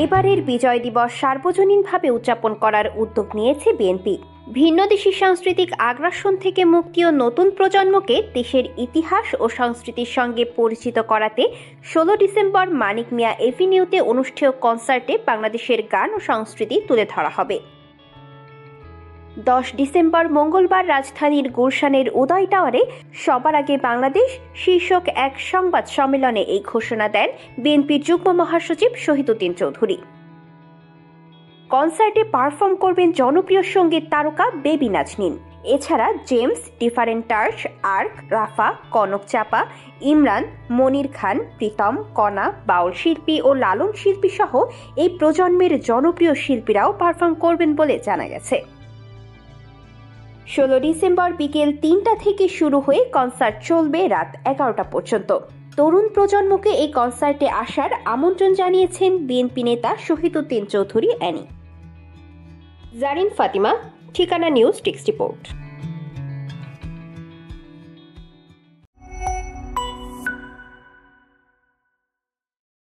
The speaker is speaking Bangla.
এবারের বিজয় দিবস সার্বজনীনভাবে উদযাপন করার উদ্যোগ নিয়েছে বিএনপি। ভিন্নদেশী সাংস্কৃতিক আগ্রাসন থেকে মুক্তি ও নতুন প্রজন্মকে দেশের ইতিহাস ও সংস্কৃতির সঙ্গে পরিচিত করাতে 16 ডিসেম্বর মানিক মিয়া এভিনিউতে অনুষ্ঠেয় কনসার্টে বাংলাদেশের গান ও সংস্কৃতি তুলে ধরা হবে। 10 ডিসেম্বর মঙ্গলবার রাজধানীর গুলশানের উদয় টাওয়ারে সবার আগে বাংলাদেশ শীর্ষক এক সংবাদ সম্মেলনে এই ঘোষণা দেন বিএনপির যুগ্ম মহাসচিব শহীদউদ্দিন চৌধুরী। কনসার্টে পারফর্ম করবেন জনপ্রিয় সঙ্গীত তারকা বেবি নাজনীন। এছাড়া জেমস, ডিফারেন্ট টার্চ, আর্ক, রাফা, কনক চাপা, ইমরান, মনির খান, প্রীতম, কণা, বাউল শিল্পী ও লালন শিল্পী সহ এই প্রজন্মের জনপ্রিয় শিল্পীরাও পারফর্ম করবেন বলে জানা গেছে। 16 ডিসেম্বর বিকেল 3টা থেকে শুরু হয়ে কনসার্ট চলবে রাত 11টা পর্যন্ত। তরুণ প্রজন্মকে এই কনসার্টে আসার আমন্ত্রণ জানিয়েছেন বিএনপি নেতা শহীদউদ্দিন চৌধুরী অ্যানি। জারিন ফাতিমা, ঠিকানা নিউজ ডেস্ক রিপোর্ট।